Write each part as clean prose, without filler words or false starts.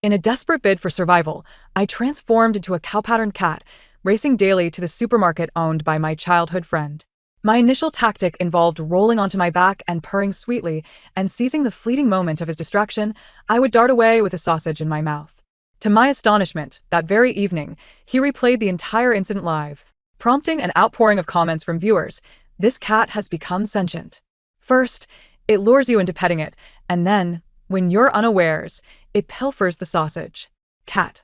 In a desperate bid for survival, I transformed into a cow-patterned cat, racing daily to the supermarket owned by my childhood friend. My initial tactic involved rolling onto my back and purring sweetly, and seizing the fleeting moment of his distraction, I would dart away with a sausage in my mouth. To my astonishment, that very evening, he replayed the entire incident live, prompting an outpouring of comments from viewers. This cat has become sentient. First, it lures you into petting it, and then, when you're unawares, it pilfers the sausage. Cat.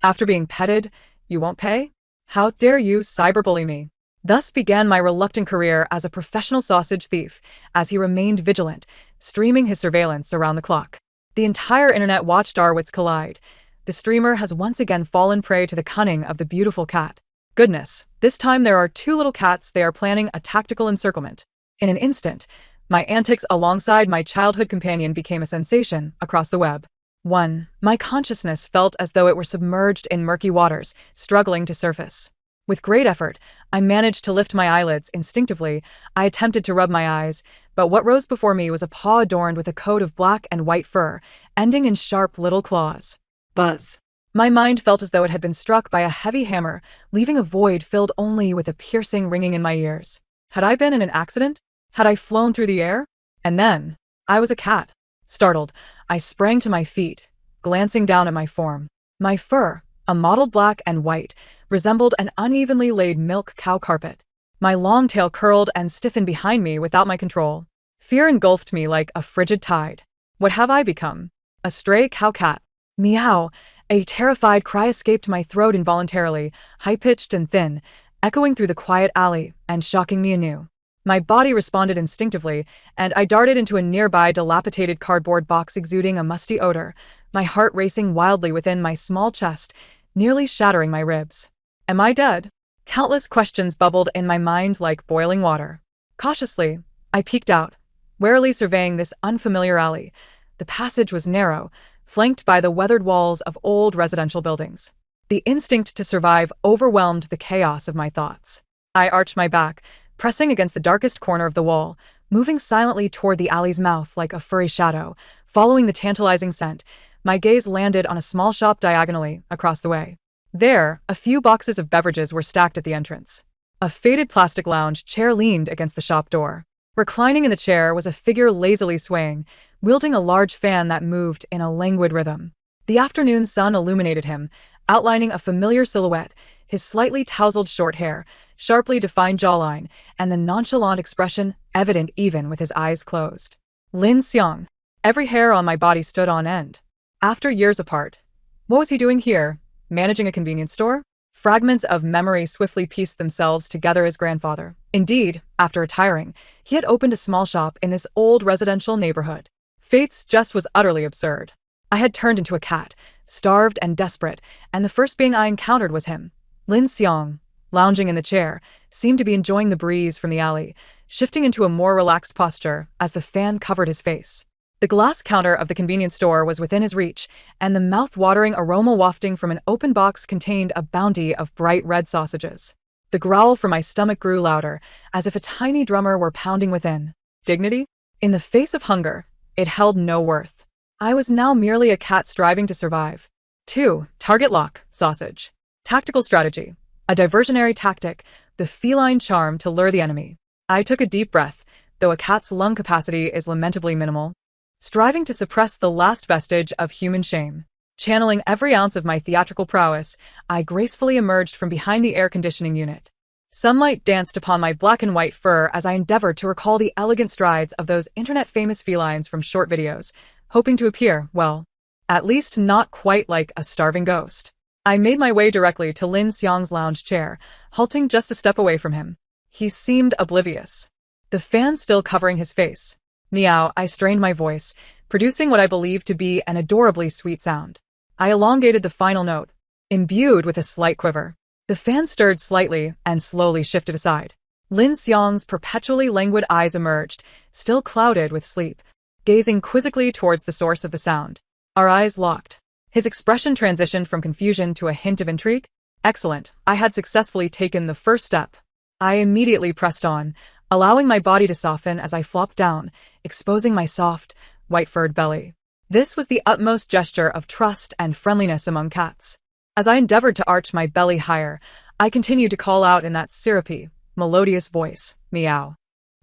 After being petted, you won't pay? How dare you cyberbully me? Thus began my reluctant career as a professional sausage thief, as he remained vigilant, streaming his surveillance around the clock. The entire internet watched our wits collide. The streamer has once again fallen prey to the cunning of the beautiful cat. Goodness, this time there are two little cats. They are planning a tactical encirclement. In an instant, my antics alongside my childhood companion became a sensation across the web. 1. My consciousness felt as though it were submerged in murky waters, struggling to surface. With great effort, I managed to lift my eyelids instinctively. I attempted to rub my eyes, but what rose before me was a paw adorned with a coat of black and white fur, ending in sharp little claws. Buzz. My mind felt as though it had been struck by a heavy hammer, leaving a void filled only with a piercing ringing in my ears. Had I been in an accident? Had I flown through the air? And then, I was a cat. Startled, I sprang to my feet, glancing down at my form. My fur, a mottled black and white, resembled an unevenly laid milk cow carpet. My long tail curled and stiffened behind me without my control. Fear engulfed me like a frigid tide. What have I become? A stray cow cat. Meow! A terrified cry escaped my throat involuntarily, high-pitched and thin, echoing through the quiet alley and shocking me anew. My body responded instinctively, and I darted into a nearby dilapidated cardboard box exuding a musty odor, my heart racing wildly within my small chest, nearly shattering my ribs. Am I dead? Countless questions bubbled in my mind like boiling water. Cautiously, I peeked out, warily surveying this unfamiliar alley. The passage was narrow, flanked by the weathered walls of old residential buildings. The instinct to survive overwhelmed the chaos of my thoughts. I arched my back, pressing against the darkest corner of the wall, moving silently toward the alley's mouth like a furry shadow. Following the tantalizing scent, my gaze landed on a small shop diagonally across the way. There, a few boxes of beverages were stacked at the entrance. A faded plastic lounge chair leaned against the shop door. Reclining in the chair was a figure lazily swaying, wielding a large fan that moved in a languid rhythm. The afternoon sun illuminated him, outlining a familiar silhouette, his slightly tousled short hair, sharply defined jawline, and the nonchalant expression evident even with his eyes closed. Lin Xiang. Every hair on my body stood on end. After years apart, what was he doing here? Managing a convenience store? Fragments of memory swiftly pieced themselves together as grandfather. Indeed, after retiring, he had opened a small shop in this old residential neighborhood. Fate's jest was utterly absurd. I had turned into a cat, starved and desperate, and the first being I encountered was him. Lin Xiang, lounging in the chair, seemed to be enjoying the breeze from the alley, shifting into a more relaxed posture as the fan covered his face. The glass counter of the convenience store was within his reach, and the mouth-watering aroma wafting from an open box contained a bounty of bright red sausages. The growl from my stomach grew louder, as if a tiny drummer were pounding within. Dignity? In the face of hunger, it held no worth. I was now merely a cat striving to survive. 2. Target lock, sausage. Tactical strategy. A diversionary tactic, the feline charm to lure the enemy. I took a deep breath, though a cat's lung capacity is lamentably minimal. Striving to suppress the last vestige of human shame. Channeling every ounce of my theatrical prowess, I gracefully emerged from behind the air conditioning unit. Sunlight danced upon my black and white fur as I endeavored to recall the elegant strides of those internet-famous felines from short videos, hoping to appear, well, at least not quite like a starving ghost. I made my way directly to Lin Xiang's lounge chair, halting just a step away from him. He seemed oblivious, the fan still covering his face. Meow, I strained my voice, producing what I believed to be an adorably sweet sound. I elongated the final note, imbued with a slight quiver. The fan stirred slightly and slowly shifted aside. Lin Xiang's perpetually languid eyes emerged, still clouded with sleep, gazing quizzically towards the source of the sound. Our eyes locked. His expression transitioned from confusion to a hint of intrigue. Excellent, I had successfully taken the first step. I immediately pressed on, allowing my body to soften as I flopped down, exposing my soft, white-furred belly. This was the utmost gesture of trust and friendliness among cats. As I endeavored to arch my belly higher, I continued to call out in that syrupy, melodious voice, meow.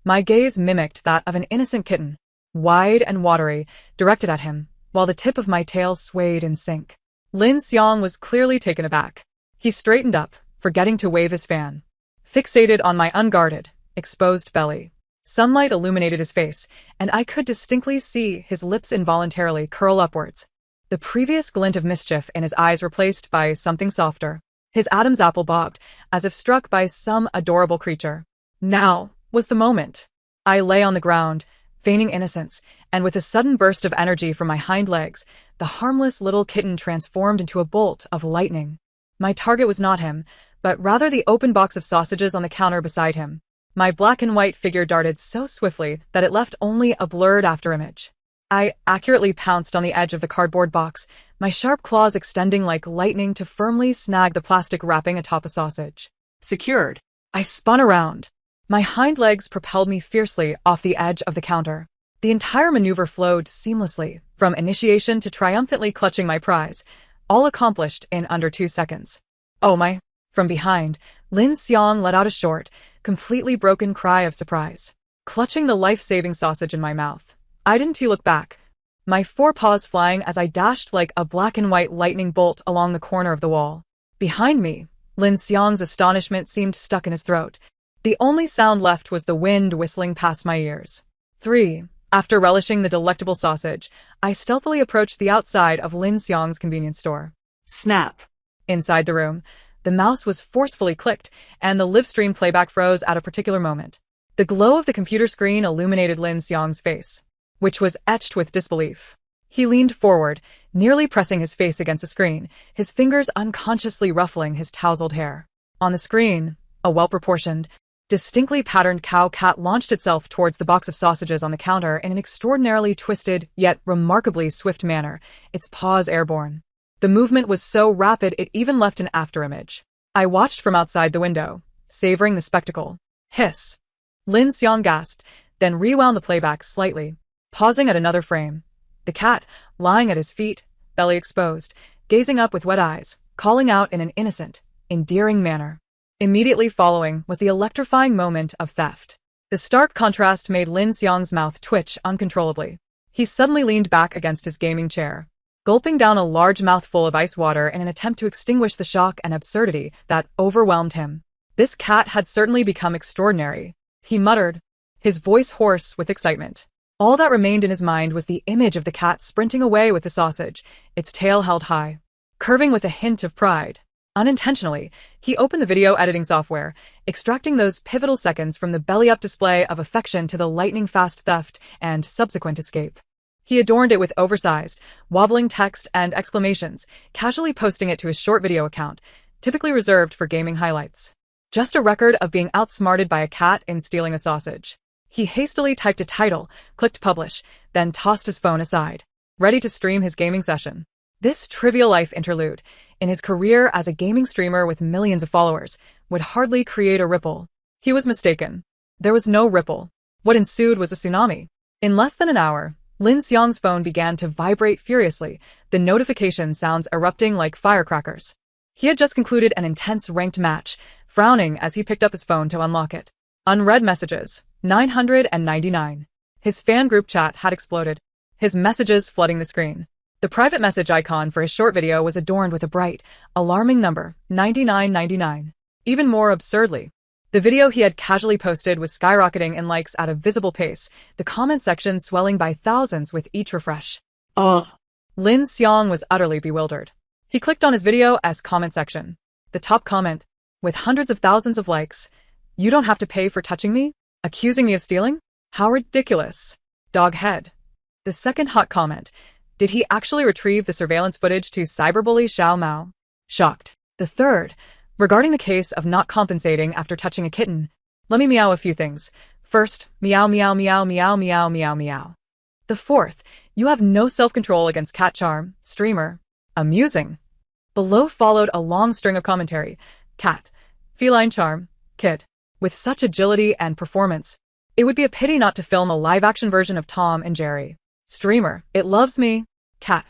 My gaze mimicked that of an innocent kitten, wide and watery, directed at him, while the tip of my tail swayed in sync. Lin Xiang was clearly taken aback. He straightened up, forgetting to wave his fan. Fixated on my unguarded, exposed belly. Sunlight illuminated his face, and I could distinctly see his lips involuntarily curl upwards. The previous glint of mischief in his eyes replaced by something softer. His Adam's apple bobbed, as if struck by some adorable creature. Now was the moment. I lay on the ground, feigning innocence, and with a sudden burst of energy from my hind legs, the harmless little kitten transformed into a bolt of lightning. My target was not him, but rather the open box of sausages on the counter beside him. My black and white figure darted so swiftly that it left only a blurred afterimage. I accurately pounced on the edge of the cardboard box, my sharp claws extending like lightning to firmly snag the plastic wrapping atop a sausage. Secured. I spun around. My hind legs propelled me fiercely off the edge of the counter. The entire maneuver flowed seamlessly, from initiation to triumphantly clutching my prize, all accomplished in under 2 seconds. Oh my! From behind, Lin Xiang let out a short, completely broken cry of surprise. Clutching the life-saving sausage in my mouth, I didn't look back, my forepaws flying as I dashed like a black and white lightning bolt along the corner of the wall. Behind me, Lin Xiang's astonishment seemed stuck in his throat. The only sound left was the wind whistling past my ears. 3. After relishing the delectable sausage, I stealthily approached the outside of Lin Xiang's convenience store. Snap! Inside the room, the mouse was forcefully clicked, and the live-stream playback froze at a particular moment. The glow of the computer screen illuminated Lin Xiang's face, which was etched with disbelief. He leaned forward, nearly pressing his face against the screen, his fingers unconsciously ruffling his tousled hair. On the screen, a well-proportioned, distinctly patterned cow cat launched itself towards the box of sausages on the counter in an extraordinarily twisted, yet remarkably swift manner, its paws airborne. The movement was so rapid it even left an afterimage. I watched from outside the window, savoring the spectacle. Hiss! Lin Xiang gasped, then rewound the playback slightly, pausing at another frame. The cat, lying at his feet, belly exposed, gazing up with wet eyes, calling out in an innocent, endearing manner. Immediately following was the electrifying moment of theft. The stark contrast made Lin Xiang's mouth twitch uncontrollably. He suddenly leaned back against his gaming chair, gulping down a large mouthful of ice water in an attempt to extinguish the shock and absurdity that overwhelmed him. This cat had certainly become extraordinary, he muttered, his voice hoarse with excitement. All that remained in his mind was the image of the cat sprinting away with the sausage, its tail held high, curving with a hint of pride. Unintentionally, he opened the video editing software, extracting those pivotal seconds from the belly-up display of affection to the lightning-fast theft and subsequent escape. He adorned it with oversized, wobbling text and exclamations, casually posting it to his short video account, typically reserved for gaming highlights. Just a record of being outsmarted by a cat in stealing a sausage. He hastily typed a title, clicked publish, then tossed his phone aside, ready to stream his gaming session. This trivial life interlude, in his career as a gaming streamer with millions of followers, would hardly create a ripple. He was mistaken. There was no ripple. What ensued was a tsunami. In less than an hour, Lin Xiang's phone began to vibrate furiously, the notification sounds erupting like firecrackers. He had just concluded an intense ranked match, frowning as he picked up his phone to unlock it. Unread messages, 999. His fan group chat had exploded, his messages flooding the screen. The private message icon for his short video was adorned with a bright, alarming number, 9999. Even more absurdly, the video he had casually posted was skyrocketing in likes at a visible pace, the comment section swelling by thousands with each refresh. Lin Xiang was utterly bewildered. He clicked on his video's comment section. The top comment, with hundreds of thousands of likes, "You don't have to pay for touching me? Accusing me of stealing? How ridiculous. Dog head." The second hot comment, "Did he actually retrieve the surveillance footage to cyberbully Xiao Mao?" Shocked. The third, regarding the case of not compensating after touching a kitten. "Let me meow a few things. First, meow meow meow meow meow meow meow." The fourth, "You have no self-control against cat charm, streamer. Amusing." Below followed a long string of commentary. "Cat. Feline charm. Kid. With such agility and performance. It would be a pity not to film a live-action version of Tom and Jerry. Streamer. It loves me. Cat.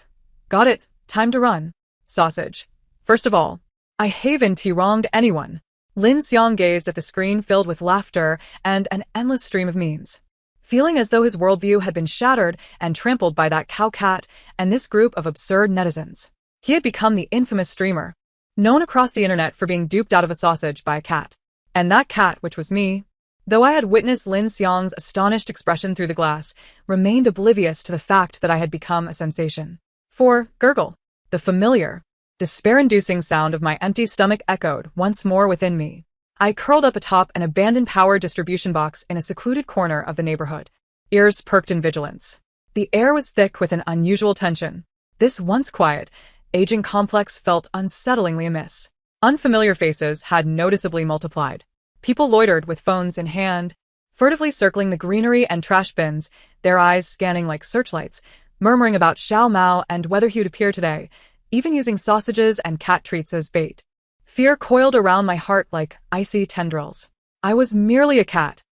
Got it. Time to run. Sausage. First of all, I haven't wronged anyone. Lin Xiang gazed at the screen filled with laughter and an endless stream of memes. Feeling as though his worldview had been shattered and trampled by that cow cat and this group of absurd netizens. He had become the infamous streamer, known across the internet for being duped out of a sausage by a cat. And that cat, which was me, though I had witnessed Lin Xiang's astonished expression through the glass, remained oblivious to the fact that I had become a sensation. For, gurgle, the familiar, despair-inducing sound of my empty stomach echoed once more within me. I curled up atop an abandoned power distribution box in a secluded corner of the neighborhood. Ears perked in vigilance. The air was thick with an unusual tension. This once quiet, aging complex felt unsettlingly amiss. Unfamiliar faces had noticeably multiplied. People loitered with phones in hand, furtively circling the greenery and trash bins, their eyes scanning like searchlights, murmuring about Xiao Mao and whether he would appear today, even using sausages and cat treats as bait. Fear coiled around my heart like icy tendrils. I was merely a cat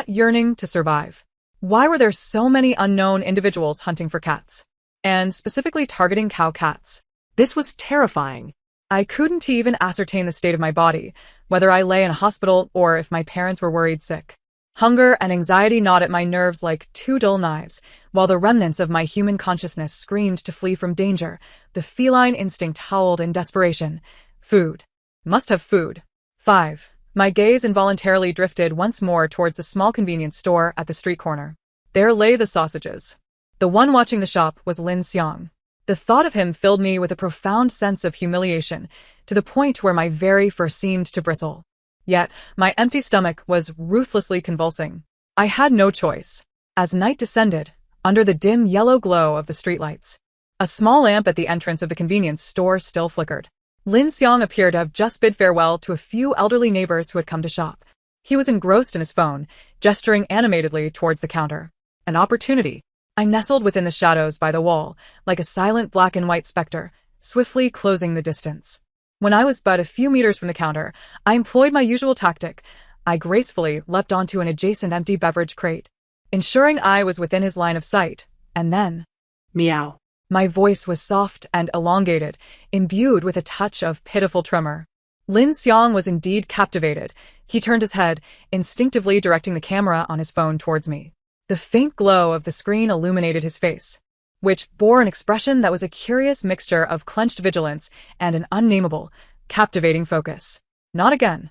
yearning to survive. Why were there so many unknown individuals hunting for cats? And specifically targeting cow cats? This was terrifying. I couldn't even ascertain the state of my body, whether I lay in a hospital or if my parents were worried sick. Hunger and anxiety gnawed at my nerves like two dull knives, while the remnants of my human consciousness screamed to flee from danger. The feline instinct howled in desperation. Food. Must have food. 5. My gaze involuntarily drifted once more towards the small convenience store at the street corner. There lay the sausages. The one watching the shop was Lin Xiang. The thought of him filled me with a profound sense of humiliation, to the point where my very fur seemed to bristle. Yet, my empty stomach was ruthlessly convulsing. I had no choice. As night descended, under the dim yellow glow of the streetlights, a small lamp at the entrance of the convenience store still flickered. Lin Xiang appeared to have just bid farewell to a few elderly neighbors who had come to shop. He was engrossed in his phone, gesturing animatedly towards the counter. An opportunity. I nestled within the shadows by the wall, like a silent black and white specter, swiftly closing the distance. When I was but a few meters from the counter, I employed my usual tactic. I gracefully leapt onto an adjacent empty beverage crate, ensuring I was within his line of sight, and then... Meow. My voice was soft and elongated, imbued with a touch of pitiful tremor. Lin Xiang was indeed captivated. He turned his head, instinctively directing the camera on his phone towards me. The faint glow of the screen illuminated his face, which bore an expression that was a curious mixture of clenched vigilance and an unnameable, captivating focus. Not again,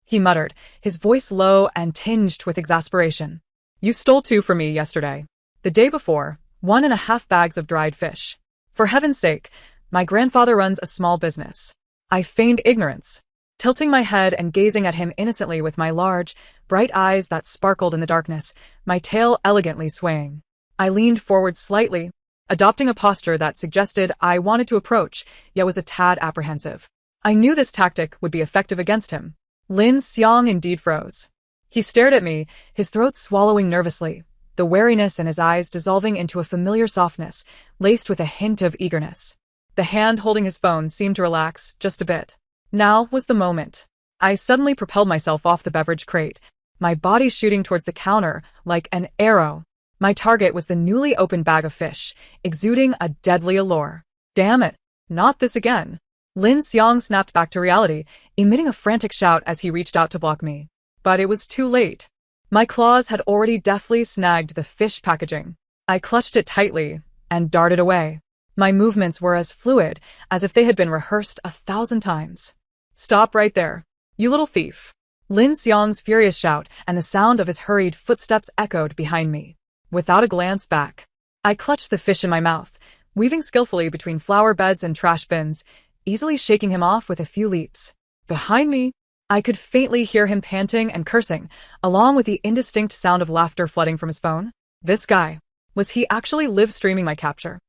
he muttered, his voice low and tinged with exasperation. You stole 2 from me yesterday. The day before, 1.5 bags of dried fish. For heaven's sake, my grandfather runs a small business. I feigned ignorance, tilting my head and gazing at him innocently with my large, bright eyes that sparkled in the darkness, my tail elegantly swaying. I leaned forward slightly, adopting a posture that suggested I wanted to approach, yet was a tad apprehensive. I knew this tactic would be effective against him. Lin Xiang indeed froze. He stared at me, his throat swallowing nervously, the wariness in his eyes dissolving into a familiar softness, laced with a hint of eagerness. The hand holding his phone seemed to relax just a bit. Now was the moment. I suddenly propelled myself off the beverage crate, my body shooting towards the counter like an arrow. My target was the newly opened bag of fish, exuding a deadly allure. Damn it, not this again. Lin Xiang snapped back to reality, emitting a frantic shout as he reached out to block me. But it was too late. My claws had already deftly snagged the fish packaging. I clutched it tightly and darted away. My movements were as fluid as if they had been rehearsed 1,000 times. Stop right there, you little thief. Lin Xiang's furious shout and the sound of his hurried footsteps echoed behind me. Without a glance back, I clutched the fish in my mouth, weaving skillfully between flower beds and trash bins, easily shaking him off with a few leaps. Behind me, I could faintly hear him panting and cursing, along with the indistinct sound of laughter flooding from his phone. This guy. Was he actually live streaming my capture?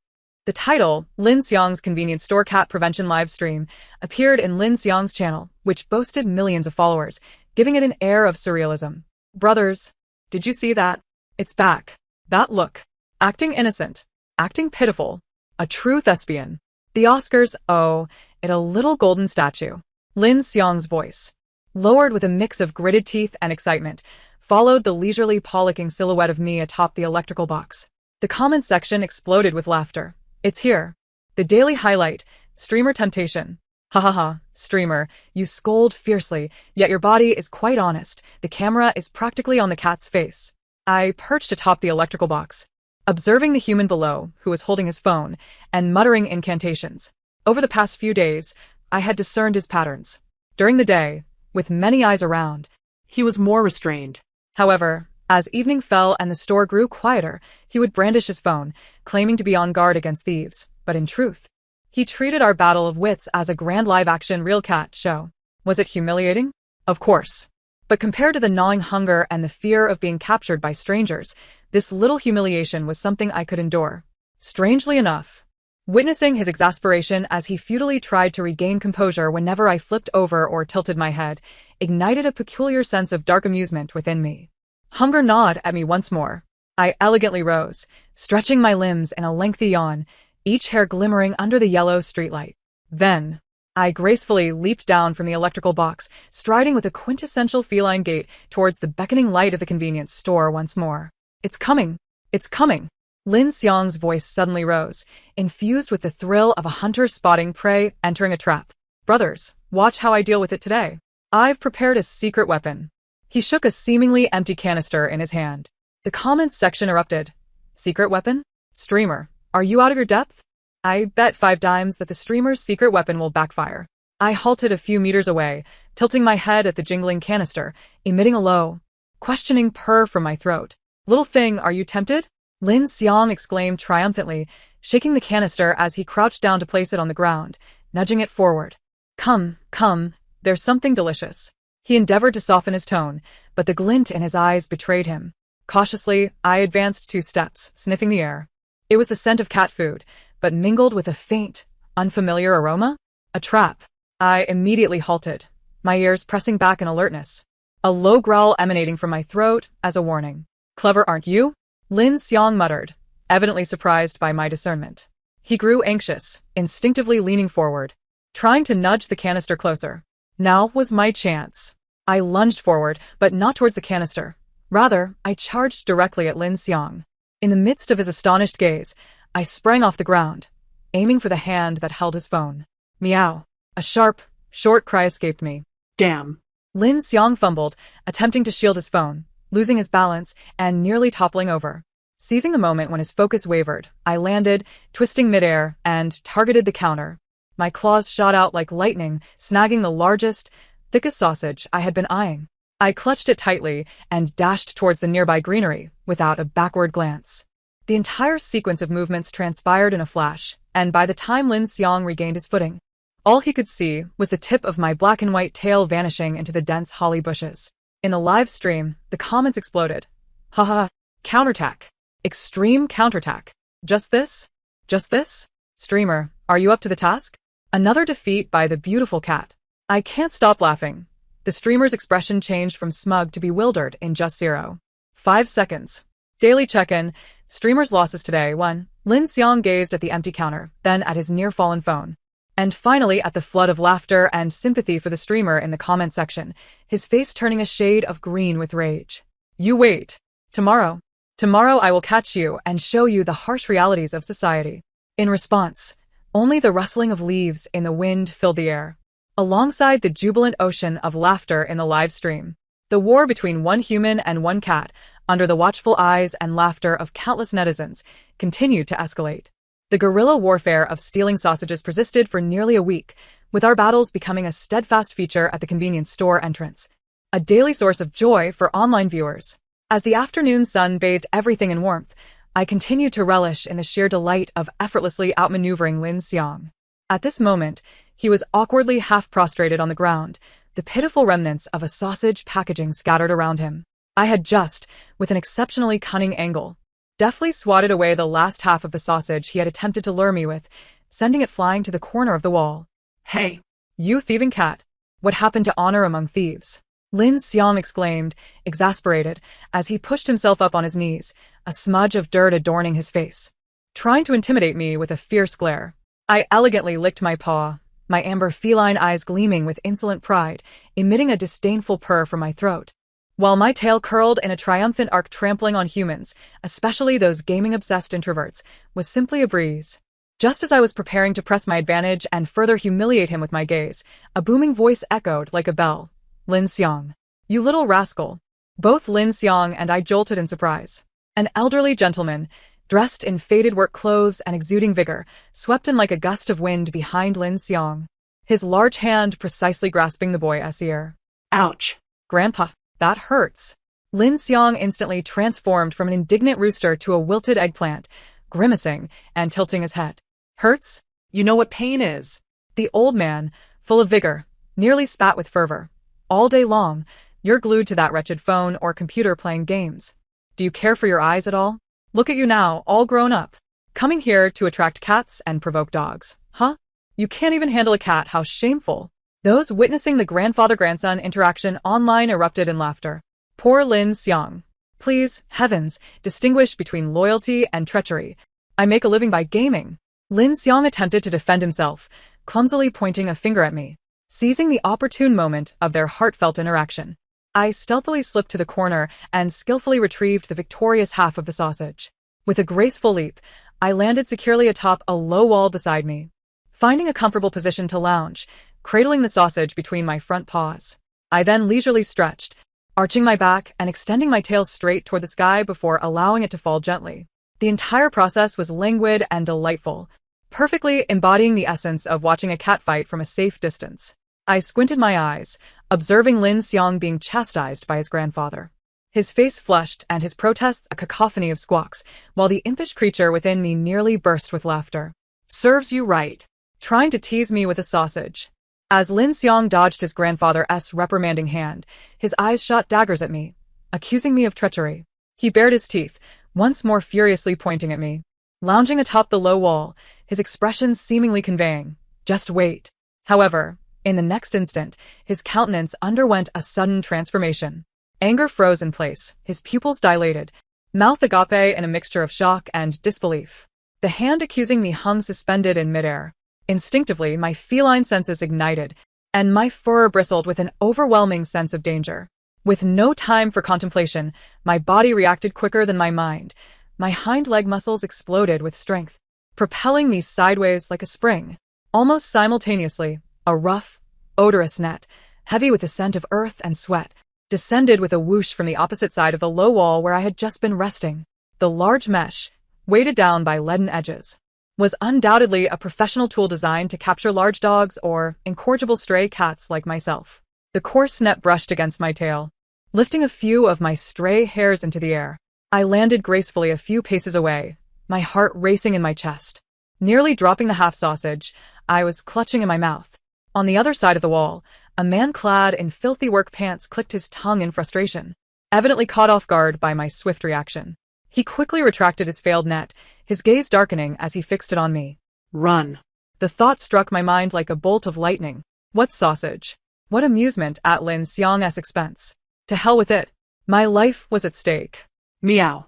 The title, Lin Xiang's Convenience Store Cat Prevention Live Stream, appeared in Lin Xiang's channel, which boasted millions of followers, giving it an air of surrealism. Brothers, did you see that? It's back. That look. Acting innocent. Acting pitiful. A true thespian. The Oscars owe it a little golden statue. Lin Xiang's voice, lowered with a mix of gritted teeth and excitement, followed the leisurely paw-licking silhouette of me atop the electrical box. The comments section exploded with laughter. It's here. The daily highlight, streamer temptation. Ha ha ha, streamer, you scold fiercely, yet your body is quite honest. The camera is practically on the cat's face. I perched atop the electrical box, observing the human below, who was holding his phone, and muttering incantations. Over the past few days, I had discerned his patterns. During the day, with many eyes around, he was more restrained. However, as evening fell and the store grew quieter, he would brandish his phone, claiming to be on guard against thieves. But in truth, he treated our battle of wits as a grand live-action real cat show. Was it humiliating? Of course. But compared to the gnawing hunger and the fear of being captured by strangers, this little humiliation was something I could endure. Strangely enough, witnessing his exasperation as he futilely tried to regain composure whenever I flipped over or tilted my head, ignited a peculiar sense of dark amusement within me. Hunger gnawed at me once more. I elegantly rose, stretching my limbs in a lengthy yawn, each hair glimmering under the yellow streetlight. Then, I gracefully leaped down from the electrical box, striding with a quintessential feline gait towards the beckoning light of the convenience store once more. It's coming! It's coming! Lin Xiang's voice suddenly rose, infused with the thrill of a hunter spotting prey entering a trap. Brothers, watch how I deal with it today. I've prepared a secret weapon. He shook a seemingly empty canister in his hand. The comments section erupted. Secret weapon? Streamer, are you out of your depth? I bet 5 dimes that the streamer's secret weapon will backfire. I halted a few meters away, tilting my head at the jingling canister, emitting a low, questioning purr from my throat. Little thing, are you tempted? Lin Xiang exclaimed triumphantly, shaking the canister as he crouched down to place it on the ground, nudging it forward. Come, come, there's something delicious. He endeavored to soften his tone, but the glint in his eyes betrayed him. Cautiously, I advanced 2 steps, sniffing the air. It was the scent of cat food, but mingled with a faint, unfamiliar aroma? A trap. I immediately halted, my ears pressing back in alertness. A low growl emanating from my throat as a warning. Clever, aren't you? Lin Xiang muttered, evidently surprised by my discernment. He grew anxious, instinctively leaning forward, trying to nudge the canister closer. Now was my chance. I lunged forward, but not towards the canister. Rather, I charged directly at Lin Xiang. In the midst of his astonished gaze, I sprang off the ground, aiming for the hand that held his phone. Meow. A sharp, short cry escaped me. Damn. Lin Xiang fumbled, attempting to shield his phone, losing his balance and nearly toppling over. Seizing the moment when his focus wavered, I landed, twisting midair, and targeted the counter. My claws shot out like lightning, snagging the largest, thickest sausage I had been eyeing. I clutched it tightly and dashed towards the nearby greenery without a backward glance. The entire sequence of movements transpired in a flash, and by the time Lin Xiang regained his footing, all he could see was the tip of my black and white tail vanishing into the dense holly bushes. In the live stream, the comments exploded. Haha, counterattack. Extreme counterattack. Just this? Just this? Streamer, are you up to the task? Another defeat by the beautiful cat. I can't stop laughing. The streamer's expression changed from smug to bewildered in just 0.5 seconds. Daily check-in. Streamer's losses today. 1. Lin Xiang gazed at the empty counter, then at his near-fallen phone, and finally at the flood of laughter and sympathy for the streamer in the comment section, his face turning a shade of green with rage. You wait. Tomorrow I will catch you and show you the harsh realities of society. In response, only the rustling of leaves in the wind filled the air, alongside the jubilant ocean of laughter in the live stream. The war between one human and one cat, under the watchful eyes and laughter of countless netizens, continued to escalate. The guerrilla warfare of stealing sausages persisted for nearly a week, with our battles becoming a steadfast feature at the convenience store entrance, a daily source of joy for online viewers. As the afternoon sun bathed everything in warmth, I continued to relish in the sheer delight of effortlessly outmaneuvering Lin Xiang. At this moment, he was awkwardly half-prostrated on the ground, the pitiful remnants of a sausage packaging scattered around him. I had just, with an exceptionally cunning angle, deftly swatted away the last half of the sausage he had attempted to lure me with, sending it flying to the corner of the wall. Hey, you thieving cat! What happened to honor among thieves? Lin Xiang exclaimed, exasperated, as he pushed himself up on his knees, a smudge of dirt adorning his face, trying to intimidate me with a fierce glare. I elegantly licked my paw, my amber feline eyes gleaming with insolent pride, emitting a disdainful purr from my throat, while my tail curled in a triumphant arc. Trampling on humans, especially those gaming-obsessed introverts, was simply a breeze. Just as I was preparing to press my advantage and further humiliate him with my gaze, a booming voice echoed like a bell. Lin Xiang. You little rascal. Both Lin Xiang and I jolted in surprise. An elderly gentleman, dressed in faded work clothes and exuding vigor, swept in like a gust of wind behind Lin Xiang, his large hand precisely grasping the boy's ear. Ouch. Grandpa, that hurts. Lin Xiang instantly transformed from an indignant rooster to a wilted eggplant, grimacing and tilting his head. Hurts? You know what pain is. The old man, full of vigor, nearly spat with fervor. All day long, you're glued to that wretched phone or computer playing games. Do you care for your eyes at all? Look at you now, all grown up. Coming here to attract cats and provoke dogs, huh? You can't even handle a cat, how shameful. Those witnessing the grandfather-grandson interaction online erupted in laughter. Poor Lin Xiang. Please, heavens, distinguish between loyalty and treachery. I make a living by gaming. Lin Xiang attempted to defend himself, clumsily pointing a finger at me. Seizing the opportune moment of their heartfelt interaction, I stealthily slipped to the corner and skillfully retrieved the victorious half of the sausage. With a graceful leap, I landed securely atop a low wall beside me. Finding a comfortable position to lounge, cradling the sausage between my front paws, I then leisurely stretched, arching my back and extending my tail straight toward the sky before allowing it to fall gently. The entire process was languid and delightful, perfectly embodying the essence of watching a cat fight from a safe distance. I squinted my eyes, observing Lin Xiang being chastised by his grandfather. His face flushed and his protests a cacophony of squawks, while the impish creature within me nearly burst with laughter. Serves you right. Trying to tease me with a sausage. As Lin Xiang dodged his grandfather's reprimanding hand, his eyes shot daggers at me, accusing me of treachery. He bared his teeth, once more furiously pointing at me. Lounging atop the low wall, his expression seemingly conveying, "Just wait." However, in the next instant, his countenance underwent a sudden transformation. Anger froze in place, his pupils dilated, mouth agape in a mixture of shock and disbelief. The hand accusing me hung suspended in midair. Instinctively, my feline senses ignited, and my fur bristled with an overwhelming sense of danger. With no time for contemplation, my body reacted quicker than my mind. My hind leg muscles exploded with strength, propelling me sideways like a spring. Almost simultaneously, a rough, odorous net, heavy with the scent of earth and sweat, descended with a whoosh from the opposite side of the low wall where I had just been resting. The large mesh, weighted down by leaden edges, was undoubtedly a professional tool designed to capture large dogs or incorrigible stray cats like myself. The coarse net brushed against my tail, lifting a few of my stray hairs into the air. I landed gracefully a few paces away, my heart racing in my chest. Nearly dropping the half sausage, I was clutching in my mouth. On the other side of the wall, a man clad in filthy work pants clicked his tongue in frustration, evidently caught off guard by my swift reaction. He quickly retracted his failed net, his gaze darkening as he fixed it on me. Run. The thought struck my mind like a bolt of lightning. What sausage? What amusement at Lin Xiang's expense? To hell with it. My life was at stake. Meow.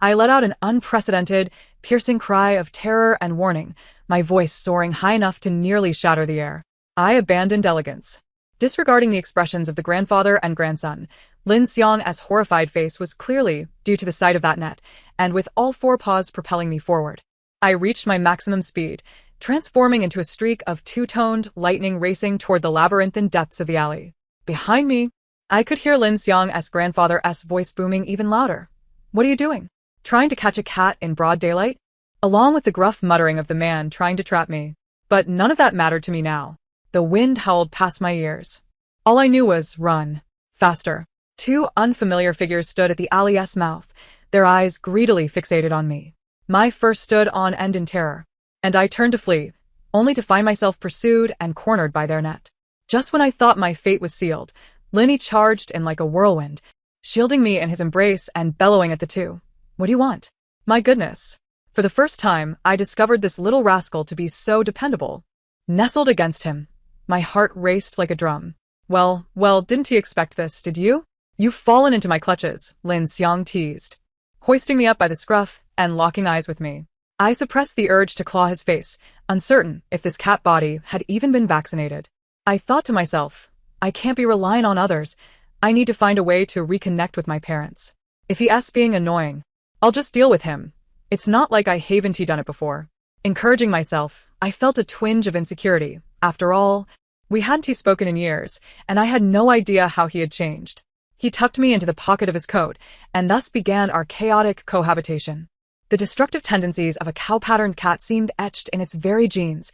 I let out an unprecedented, piercing cry of terror and warning, my voice soaring high enough to nearly shatter the air. I abandoned elegance. Disregarding the expressions of the grandfather and grandson, Lin Xiang's horrified face was clearly due to the sight of that net, and with all four paws propelling me forward. I reached my maximum speed, transforming into a streak of two-toned lightning racing toward the labyrinthine depths of the alley. Behind me, I could hear Lin Xiang's grandfather's voice booming even louder. What are you doing? Trying to catch a cat in broad daylight? Along with the gruff muttering of the man trying to trap me. But none of that mattered to me now. The wind howled past my ears. All I knew was run. Faster. Two unfamiliar figures stood at the alley's mouth, their eyes greedily fixated on me. My fur stood on end in terror, and I turned to flee, only to find myself pursued and cornered by their net. Just when I thought my fate was sealed, Linny charged in like a whirlwind, shielding me in his embrace and bellowing at the two. What do you want? My goodness. For the first time, I discovered this little rascal to be so dependable. Nestled against him, my heart raced like a drum. Well, didn't he expect this, did you? You've fallen into my clutches, Lin Xiang teased, hoisting me up by the scruff and locking eyes with me. I suppressed the urge to claw his face, uncertain if this cat body had even been vaccinated. I thought to myself, I can't be relying on others. I need to find a way to reconnect with my parents. If he's being annoying, I'll just deal with him. It's not like I haven't done it before. Encouraging myself, I felt a twinge of insecurity. After all, we hadn't spoken in years, and I had no idea how he had changed. He tucked me into the pocket of his coat, and thus began our chaotic cohabitation. The destructive tendencies of a cow-patterned cat seemed etched in its very genes.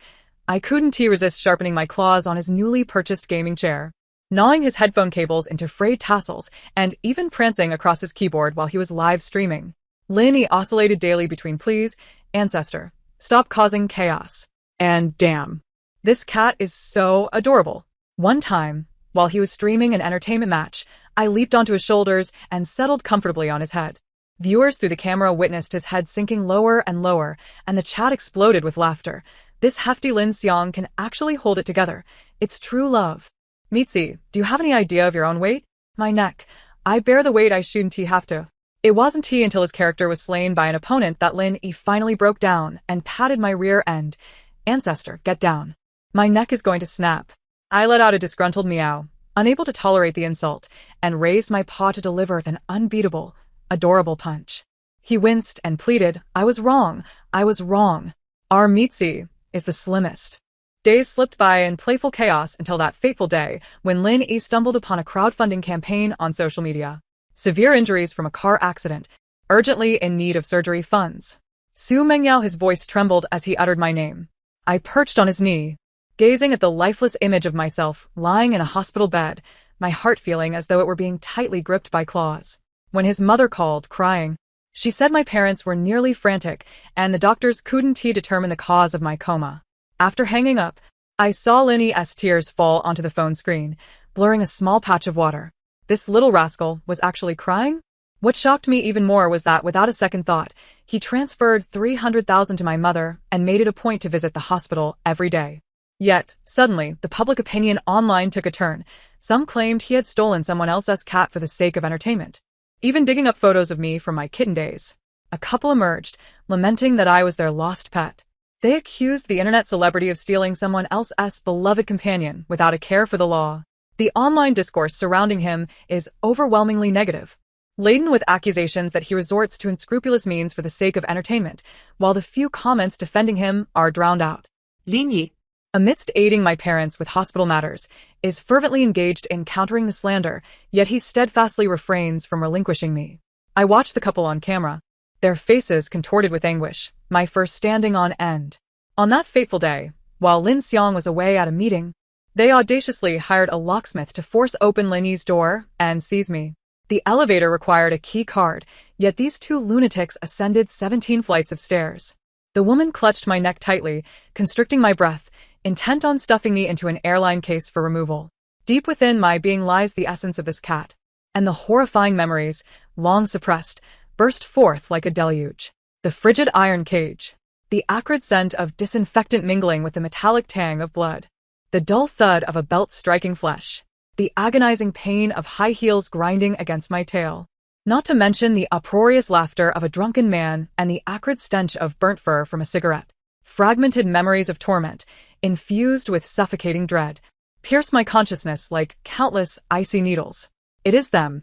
I couldn't resist sharpening my claws on his newly purchased gaming chair, gnawing his headphone cables into frayed tassels, and even prancing across his keyboard while he was live streaming. Lin oscillated daily between please, ancestor, stop causing chaos, and damn, this cat is so adorable. One time, while he was streaming an entertainment match, I leaped onto his shoulders and settled comfortably on his head. Viewers through the camera witnessed his head sinking lower and lower, and the chat exploded with laughter. This hefty Lin Xiang can actually hold it together. It's true love. Mitzi, do you have any idea of your own weight? My neck. I bear the weight I shouldn't have to. It wasn't until his character was slain by an opponent that Lin finally broke down and patted my rear end. Ancestor, get down. My neck is going to snap. I let out a disgruntled meow, unable to tolerate the insult, and raised my paw to deliver an unbeatable, adorable punch. He winced and pleaded, I was wrong. Our Mitzi is the slimmest. Days slipped by in playful chaos until that fateful day when Lin stumbled upon a crowdfunding campaign on social media. Severe injuries from a car accident, urgently in need of surgery funds. Su Mengyao, his voice trembled as he uttered my name. I perched on his knee, gazing at the lifeless image of myself lying in a hospital bed, my heart feeling as though it were being tightly gripped by claws. When his mother called, crying, she said my parents were nearly frantic and the doctors couldn't determine the cause of my coma. After hanging up, I saw Lin's tears fall onto the phone screen, blurring a small patch of water. This little rascal was actually crying? What shocked me even more was that without a second thought, he transferred 300,000 to my mother and made it a point to visit the hospital every day. Yet, suddenly, the public opinion online took a turn. Some claimed he had stolen someone else's cat for the sake of entertainment, even digging up photos of me from my kitten days. A couple emerged, lamenting that I was their lost pet. They accused the internet celebrity of stealing someone else's beloved companion without a care for the law. The online discourse surrounding him is overwhelmingly negative, laden with accusations that he resorts to unscrupulous means for the sake of entertainment, while the few comments defending him are drowned out. Linyi, amidst aiding my parents with hospital matters, is fervently engaged in countering the slander, yet he steadfastly refrains from relinquishing me. I watched the couple on camera, their faces contorted with anguish, my fur standing on end. On that fateful day, while Lin Xiang was away at a meeting, they audaciously hired a locksmith to force open Linyi's door and seize me. The elevator required a key card, yet these two lunatics ascended 17 flights of stairs. The woman clutched my neck tightly, constricting my breath, intent on stuffing me into an airline case for removal. Deep within my being lies the essence of this cat, and the horrifying memories, long suppressed, burst forth like a deluge. The frigid iron cage, the acrid scent of disinfectant mingling with the metallic tang of blood, the dull thud of a belt striking flesh, the agonizing pain of high heels grinding against my tail, not to mention the uproarious laughter of a drunken man and the acrid stench of burnt fur from a cigarette. Fragmented memories of torment, infused with suffocating dread, pierce my consciousness like countless icy needles. It is them.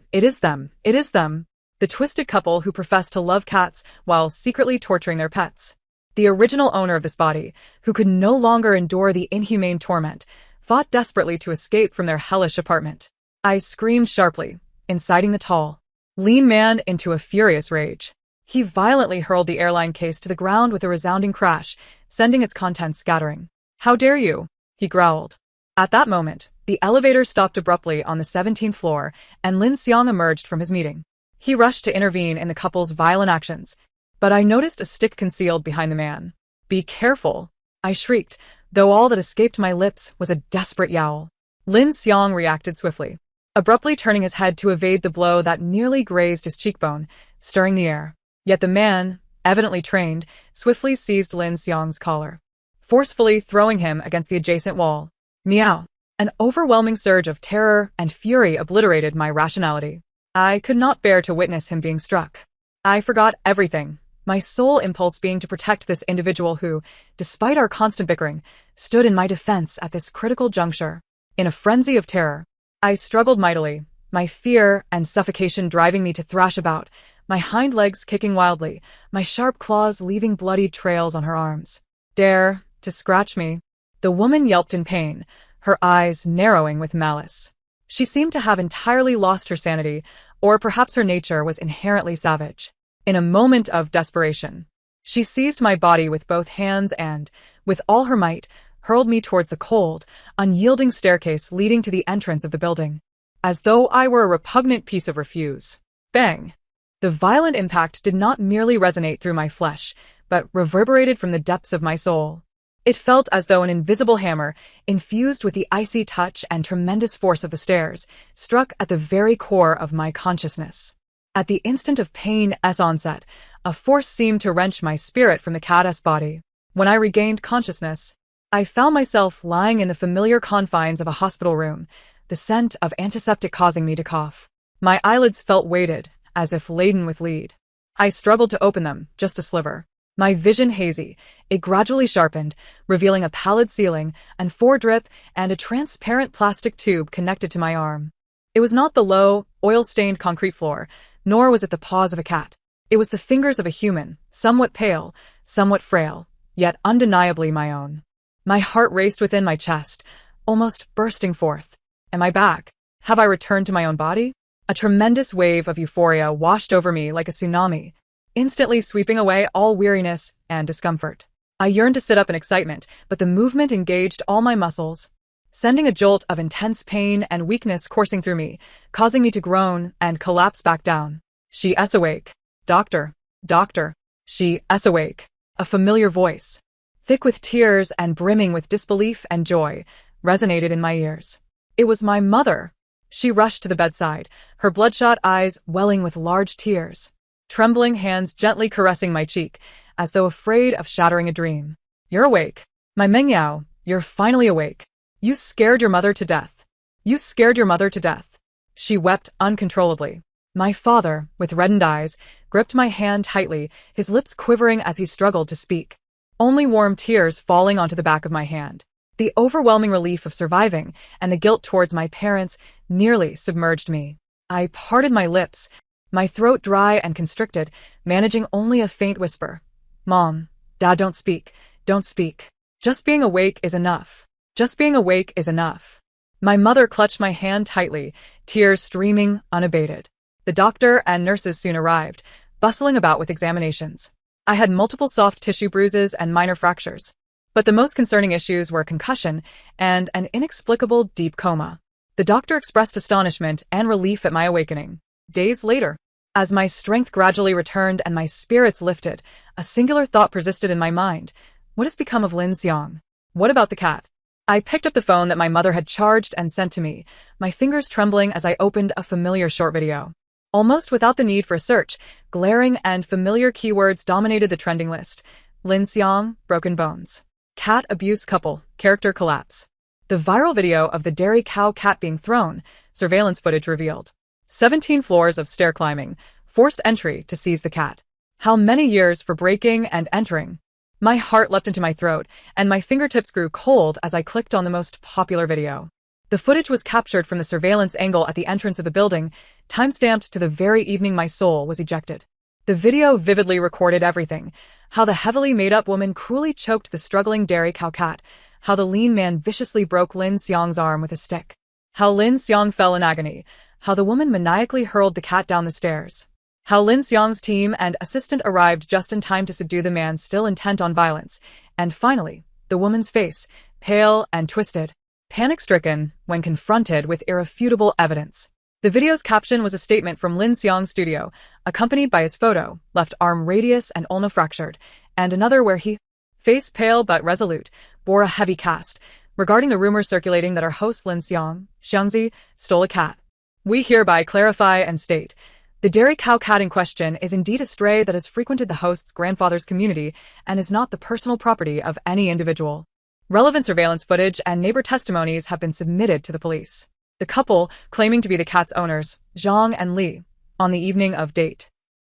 The twisted couple who profess to love cats while secretly torturing their pets. The original owner of this body, who could no longer endure the inhumane torment, fought desperately to escape from their hellish apartment. I screamed sharply, inciting the tall, lean man into a furious rage. He violently hurled the airline case to the ground with a resounding crash, sending its contents scattering. How dare you? He growled. At that moment, the elevator stopped abruptly on the 17th floor, and Lin Xiang emerged from his meeting. He rushed to intervene in the couple's violent actions, but I noticed a stick concealed behind the man. Be careful, I shrieked, though all that escaped my lips was a desperate yowl. Lin Xiang reacted swiftly, abruptly turning his head to evade the blow that nearly grazed his cheekbone, stirring the air. Yet the man, evidently trained, swiftly seized Lin Xiang's collar, forcefully throwing him against the adjacent wall. Meow! An overwhelming surge of terror and fury obliterated my rationality. I could not bear to witness him being struck. I forgot everything, my sole impulse being to protect this individual who, despite our constant bickering, stood in my defense at this critical juncture. In a frenzy of terror, I struggled mightily, my fear and suffocation driving me to thrash about, my hind legs kicking wildly, my sharp claws leaving bloodied trails on her arms. Dare to scratch me? The woman yelped in pain, her eyes narrowing with malice. She seemed to have entirely lost her sanity, or perhaps her nature was inherently savage. In a moment of desperation, she seized my body with both hands and, with all her might, hurled me towards the cold, unyielding staircase leading to the entrance of the building, as though I were a repugnant piece of refuse. Bang! The violent impact did not merely resonate through my flesh, but reverberated from the depths of my soul. It felt as though an invisible hammer, infused with the icy touch and tremendous force of the stairs, struck at the very core of my consciousness. At the instant of pain's onset, a force seemed to wrench my spirit from the cat's body. When I regained consciousness, I found myself lying in the familiar confines of a hospital room, the scent of antiseptic causing me to cough. My eyelids felt weighted, as if laden with lead. I struggled to open them, just a sliver. My vision hazy, it gradually sharpened, revealing a pallid ceiling, and drip, and a transparent plastic tube connected to my arm. It was not the low, oil-stained concrete floor, nor was it the paws of a cat. It was the fingers of a human, somewhat pale, somewhat frail, yet undeniably my own. My heart raced within my chest, almost bursting forth. Am I back? Have I returned to my own body? A tremendous wave of euphoria washed over me like a tsunami, instantly sweeping away all weariness and discomfort. I yearned to sit up in excitement, but the movement engaged all my muscles, sending a jolt of intense pain and weakness coursing through me, causing me to groan and collapse back down. She is awake. Doctor. Doctor. She is awake. A familiar voice, thick with tears and brimming with disbelief and joy, resonated in my ears. It was my mother. She rushed to the bedside, her bloodshot eyes welling with large tears, trembling hands gently caressing my cheek, as though afraid of shattering a dream. You're awake. My Mengyao, you're finally awake. You scared your mother to death. You scared your mother to death. She wept uncontrollably. My father, with reddened eyes, gripped my hand tightly, his lips quivering as he struggled to speak. Only warm tears falling onto the back of my hand. The overwhelming relief of surviving and the guilt towards my parents nearly submerged me. I parted my lips, my throat dry and constricted, managing only a faint whisper. Mom, Dad, don't speak. Don't speak. Just being awake is enough. Just being awake is enough. My mother clutched my hand tightly, tears streaming unabated. The doctor and nurses soon arrived, bustling about with examinations. I had multiple soft tissue bruises and minor fractures, but the most concerning issues were concussion and an inexplicable deep coma. The doctor expressed astonishment and relief at my awakening. Days later, as my strength gradually returned and my spirits lifted, a singular thought persisted in my mind. What has become of Lin Xiang? What about the cat? I picked up the phone that my mother had charged and sent to me, my fingers trembling as I opened a familiar short video. Almost without the need for a search, glaring and familiar keywords dominated the trending list. Lin Xiang, broken bones. Cat abuse couple, character collapse. The viral video of the dairy cow cat being thrown, surveillance footage revealed. 17 floors of stair climbing, forced entry to seize the cat. How many years for breaking and entering? My heart leapt into my throat, and my fingertips grew cold as I clicked on the most popular video. The footage was captured from the surveillance angle at the entrance of the building, time-stamped to the very evening my soul was ejected. The video vividly recorded everything: how the heavily made-up woman cruelly choked the struggling dairy cow cat, how the lean man viciously broke Lin Xiang's arm with a stick, how Lin Xiang fell in agony, how the woman maniacally hurled the cat down the stairs, how Lin Xiang's team and assistant arrived just in time to subdue the man still intent on violence, and finally, the woman's face, pale and twisted, panic-stricken when confronted with irrefutable evidence. The video's caption was a statement from Lin Xiang's studio, accompanied by his photo, left arm radius and ulna fractured, and another where he, face pale but resolute, bore a heavy cast, regarding the rumors circulating that our host Lin Xiang, Xiangzi, stole a cat. We hereby clarify and state, the dairy cow cat in question is indeed a stray that has frequented the host's grandfather's community and is not the personal property of any individual. Relevant surveillance footage and neighbor testimonies have been submitted to the police. The couple, claiming to be the cat's owners, Zhang and Li, on the evening of date,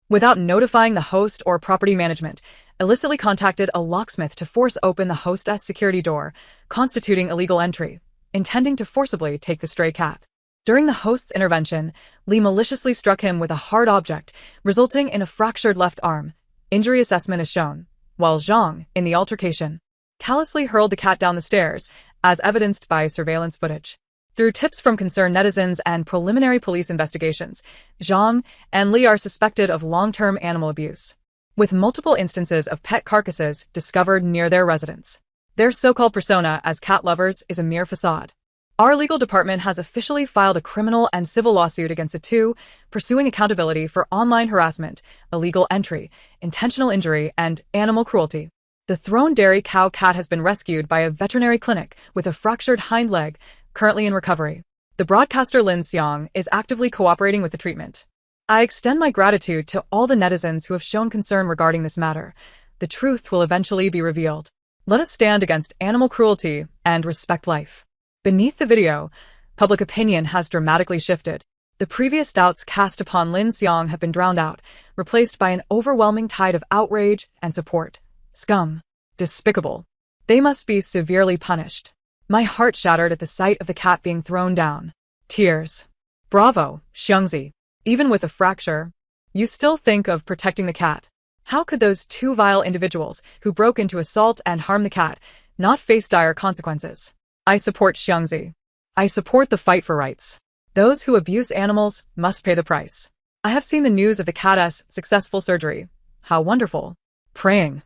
without notifying the host or property management, illicitly contacted a locksmith to force open the hostess' security door, constituting illegal entry, intending to forcibly take the stray cat. During the host's intervention, Li maliciously struck him with a hard object, resulting in a fractured left arm. Injury assessment is shown, while Zhang, in the altercation, callously hurled the cat down the stairs, as evidenced by surveillance footage. Through tips from concerned netizens and preliminary police investigations, Zhang and Li are suspected of long-term animal abuse, with multiple instances of pet carcasses discovered near their residence. Their so-called persona as cat lovers is a mere facade. Our legal department has officially filed a criminal and civil lawsuit against the two, pursuing accountability for online harassment, illegal entry, intentional injury, and animal cruelty. The thrown dairy cow cat has been rescued by a veterinary clinic with a fractured hind leg, currently in recovery. The broadcaster Lin Xiang is actively cooperating with the treatment. I extend my gratitude to all the netizens who have shown concern regarding this matter. The truth will eventually be revealed. Let us stand against animal cruelty and respect life. Beneath the video, public opinion has dramatically shifted. The previous doubts cast upon Lin Xiang have been drowned out, replaced by an overwhelming tide of outrage and support. Scum. Despicable. They must be severely punished. My heart shattered at the sight of the cat being thrown down. Tears. Bravo, Xiangzi. Even with a fracture, you still think of protecting the cat. How could those two vile individuals who broke in to assault and harm the cat not face dire consequences? I support Xiangzi. I support the fight for rights. Those who abuse animals must pay the price. I have seen the news of the cat's successful surgery. How wonderful. Praying.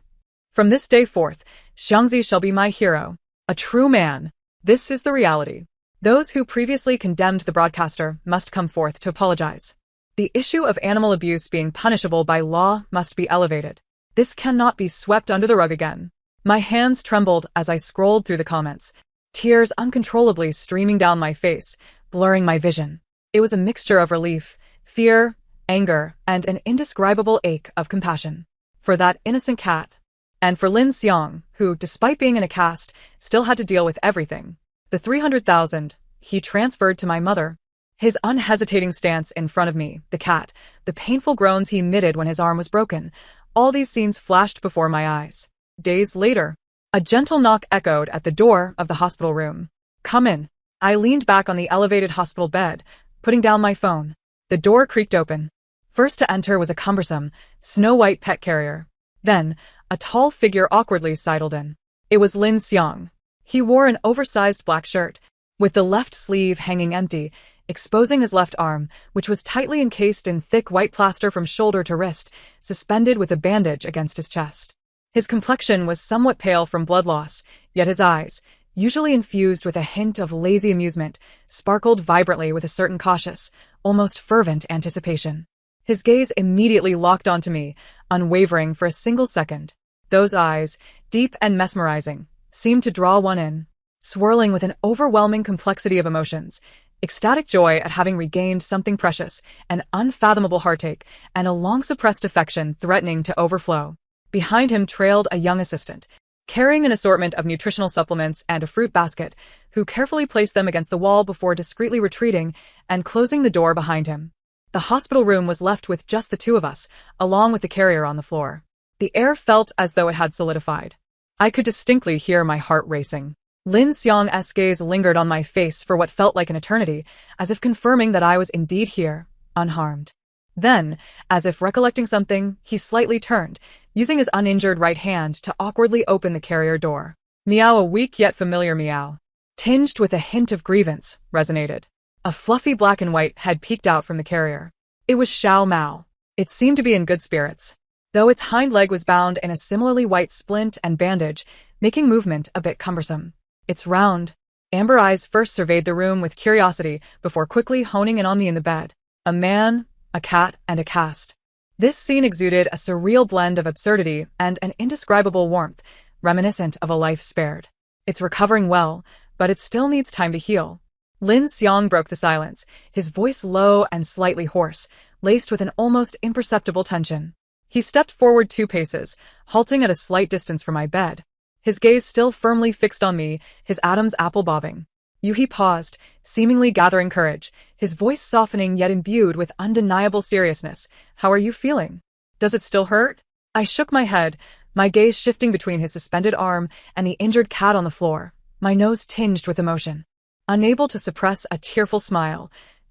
From this day forth, Xiangzi shall be my hero. A true man. This is the reality. Those who previously condemned the broadcaster must come forth to apologize. The issue of animal abuse being punishable by law must be elevated. This cannot be swept under the rug again. My hands trembled as I scrolled through the comments, tears uncontrollably streaming down my face, blurring my vision. It was a mixture of relief, fear, anger, and an indescribable ache of compassion. For that innocent cat. And for Lin Xiang, who, despite being in a cast, still had to deal with everything. The 300,000 he transferred to my mother. His unhesitating stance in front of me, the cat, the painful groans he emitted when his arm was broken, all these scenes flashed before my eyes. Days later, a gentle knock echoed at the door of the hospital room. Come in. I leaned back on the elevated hospital bed, putting down my phone. The door creaked open. First to enter was a cumbersome, snow-white pet carrier. Then, a tall figure awkwardly sidled in. It was Lin Xiang. He wore an oversized black shirt, with the left sleeve hanging empty, exposing his left arm, which was tightly encased in thick white plaster from shoulder to wrist, suspended with a bandage against his chest. His complexion was somewhat pale from blood loss, yet his eyes, usually infused with a hint of lazy amusement, sparkled vibrantly with a certain cautious, almost fervent anticipation. His gaze immediately locked onto me, unwavering for a single second. Those eyes, deep and mesmerizing, seemed to draw one in, swirling with an overwhelming complexity of emotions, ecstatic joy at having regained something precious, an unfathomable heartache, and a long-suppressed affection threatening to overflow. Behind him trailed a young assistant, carrying an assortment of nutritional supplements and a fruit basket, who carefully placed them against the wall before discreetly retreating and closing the door behind him. The hospital room was left with just the two of us, along with the carrier on the floor. The air felt as though it had solidified. I could distinctly hear my heart racing. Lin Xiang's gaze lingered on my face for what felt like an eternity, as if confirming that I was indeed here, unharmed. Then, as if recollecting something, he slightly turned, using his uninjured right hand to awkwardly open the carrier door. Meow, a weak yet familiar meow, tinged with a hint of grievance, resonated. A fluffy black and white head peeked out from the carrier. It was Xiao Mao. It seemed to be in good spirits, though its hind leg was bound in a similarly white splint and bandage, making movement a bit cumbersome. Its round, amber eyes first surveyed the room with curiosity before quickly honing in on me in the bed. A man, a cat, and a cast. This scene exuded a surreal blend of absurdity and an indescribable warmth, reminiscent of a life spared. It's recovering well, but it still needs time to heal. Lin Xiang broke the silence, his voice low and slightly hoarse, laced with an almost imperceptible tension. He stepped forward 2 paces, halting at a slight distance from my bed. His gaze still firmly fixed on me, his Adam's apple bobbing. He paused, seemingly gathering courage, his voice softening yet imbued with undeniable seriousness. How are you feeling? Does it still hurt? I shook my head, my gaze shifting between his suspended arm and the injured cat on the floor, my nose tinged with emotion. Unable to suppress a tearful smile.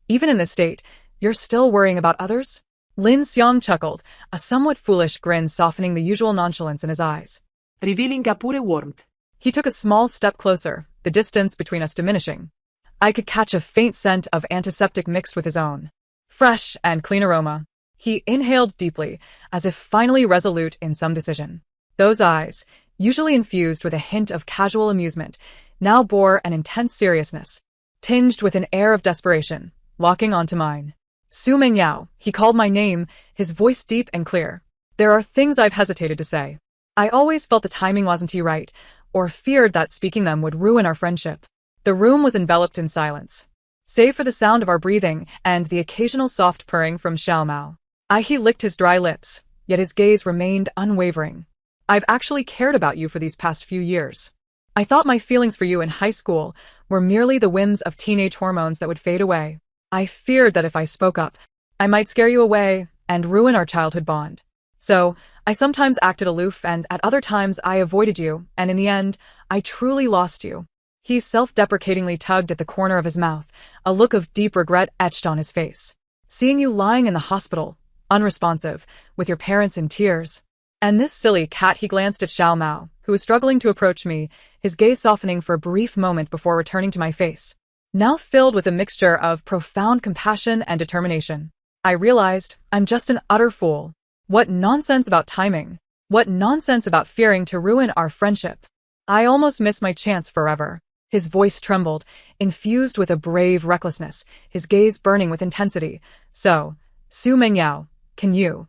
Even in this state, you're still worrying about others? Lin Xiang chuckled, a somewhat foolish grin softening the usual nonchalance in his eyes. Revealing a pure warmth. He took a small step closer, the distance between us diminishing. I could catch a faint scent of antiseptic mixed with his own. Fresh and clean aroma. He inhaled deeply, as if finally resolute in some decision. Those eyes, usually infused with a hint of casual amusement, now bore an intense seriousness, tinged with an air of desperation, locking onto mine. Su Mengyao, he called my name, his voice deep and clear. There are things I've hesitated to say. I always felt the timing wasn't right, or feared that speaking them would ruin our friendship. The room was enveloped in silence, save for the sound of our breathing and the occasional soft purring from Xiao Mao. He licked his dry lips, yet his gaze remained unwavering. I've actually cared about you for these past few years. I thought my feelings for you in high school were merely the whims of teenage hormones that would fade away. I feared that if I spoke up, I might scare you away and ruin our childhood bond. So, I sometimes acted aloof and at other times I avoided you, and in the end, I truly lost you. He self-deprecatingly tugged at the corner of his mouth, a look of deep regret etched on his face. Seeing you lying in the hospital, unresponsive, with your parents in tears. And this silly cat, he glanced at Xiao Mao, who was struggling to approach me, his gaze softening for a brief moment before returning to my face. Now filled with a mixture of profound compassion and determination. I realized I'm just an utter fool. What nonsense about timing. What nonsense about fearing to ruin our friendship. I almost missed my chance forever. His voice trembled, infused with a brave recklessness, his gaze burning with intensity. So, Su Mengyao, can you